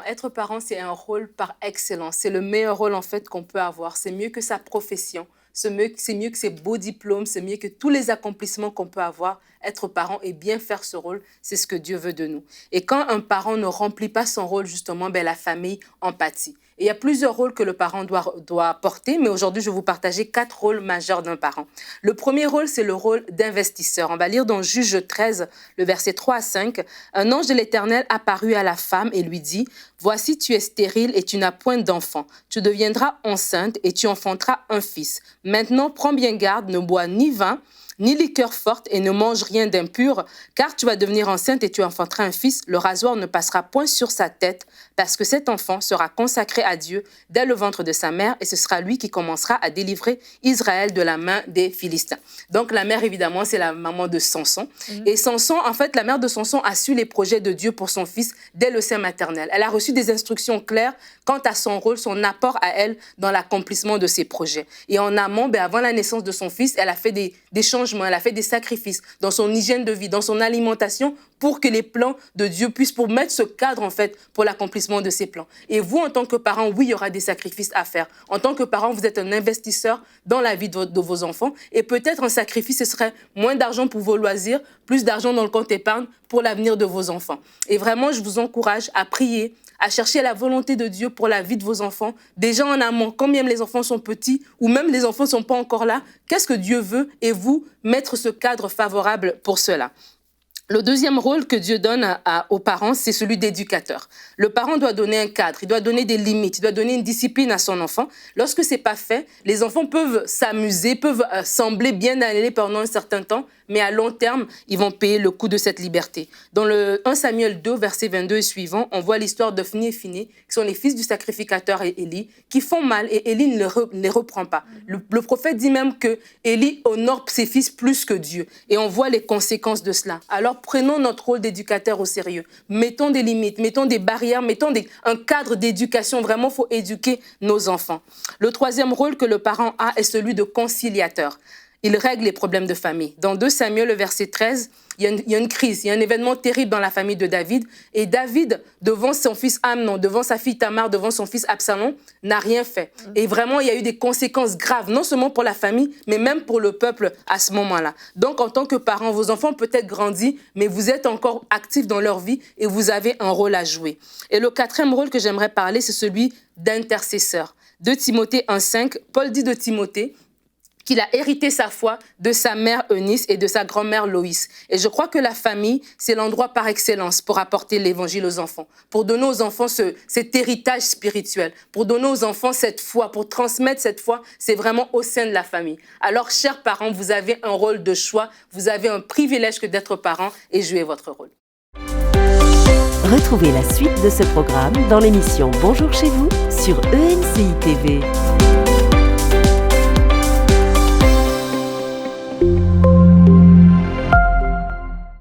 Être parent, c'est un rôle par excellence. C'est le meilleur rôle en fait qu'on peut avoir. C'est mieux que sa profession, c'est mieux que ses beaux diplômes, c'est mieux que tous les accomplissements qu'on peut avoir. Être parent et bien faire ce rôle, c'est ce que Dieu veut de nous. Et quand un parent ne remplit pas son rôle, justement, la famille en pâtit. Et il y a plusieurs rôles que le parent doit porter, mais aujourd'hui, je vais vous partager 4 rôles majeurs d'un parent. Le premier rôle, c'est le rôle d'investisseur. On va lire dans Juge 13, le verset 3 à 5. Un ange de l'Éternel apparut à la femme et lui dit, « Voici, tu es stérile et tu n'as point d'enfant. Tu deviendras enceinte et tu enfanteras un fils. Maintenant, prends bien garde, ne bois ni vin, ni liqueur forte et ne mange rien d'impur, car tu vas devenir enceinte et tu enfanteras un fils. Le rasoir ne passera point sur sa tête, parce que cet enfant sera consacré à Dieu dès le ventre de sa mère, et ce sera lui qui commencera à délivrer Israël de la main des Philistins. » Donc la mère, évidemment, c'est la maman de Samson. Et Samson, en fait, la mère de Samson a su les projets de Dieu pour son fils dès le sein maternel. Elle a reçu des instructions claires quant à son rôle, son apport à elle dans l'accomplissement de ses projets. Et en amont, avant la naissance de son fils, elle a fait des changements, elle a fait des sacrifices dans son hygiène de vie, dans son alimentation, pour que les plans de Dieu puissent, pour mettre ce cadre, en fait, pour l'accomplissement de ses plans. Et vous, en tant que parent, oui, il y aura des sacrifices à faire. En tant que parent, vous êtes un investisseur dans la vie de vos enfants. Et peut-être un sacrifice, ce serait moins d'argent pour vos loisirs, plus d'argent dans le compte épargne pour l'avenir de vos enfants. Et vraiment, je vous encourage à prier, à chercher la volonté de Dieu pour la vie de vos enfants. Déjà en amont, quand même les enfants sont petits, ou même les enfants ne sont pas encore là, qu'est-ce que Dieu veut? Et vous, mettre ce cadre favorable pour cela. Le deuxième rôle que Dieu donne aux parents, c'est celui d'éducateur. Le parent doit donner un cadre, il doit donner des limites, il doit donner une discipline à son enfant. Lorsque ce n'est pas fait, les enfants peuvent s'amuser, peuvent sembler bien aller pendant un certain temps, mais à long terme, ils vont payer le coût de cette liberté. Dans le 1 Samuel 2, verset 22 et suivant, on voit l'histoire d'Ophni et Phiné, qui sont les fils du sacrificateur et Élie, qui font mal et Élie ne les reprend pas. Le prophète dit même que Élie honore ses fils plus que Dieu. Et on voit les conséquences de cela. Alors prenons notre rôle d'éducateur au sérieux. Mettons des limites, mettons des barrières, mettons un cadre d'éducation. Vraiment, il faut éduquer nos enfants. Le troisième rôle que le parent a est celui de conciliateur. Il règle les problèmes de famille. Dans 2 Samuel, le verset 13, il y a une crise, il y a un événement terrible dans la famille de David. Et David, devant son fils Amnon, devant sa fille Tamar, devant son fils Absalom, n'a rien fait. Et vraiment, il y a eu des conséquences graves, non seulement pour la famille, mais même pour le peuple à ce moment-là. Donc, en tant que parent, vos enfants ont peut-être grandi, mais vous êtes encore actifs dans leur vie et vous avez un rôle à jouer. Et le quatrième rôle que j'aimerais parler, c'est celui d'intercesseur. 2 Timothée 1,5, Paul dit de Timothée qu'il a hérité sa foi de sa mère Eunice et de sa grand-mère Loïs. Et je crois que la famille, c'est l'endroit par excellence pour apporter l'évangile aux enfants, pour donner aux enfants cet héritage spirituel, pour donner aux enfants cette foi, pour transmettre cette foi, c'est vraiment au sein de la famille. Alors, chers parents, vous avez un rôle de choix, vous avez un privilège que d'être parent et jouez votre rôle. Retrouvez la suite de ce programme dans l'émission Bonjour chez vous sur ENCI TV.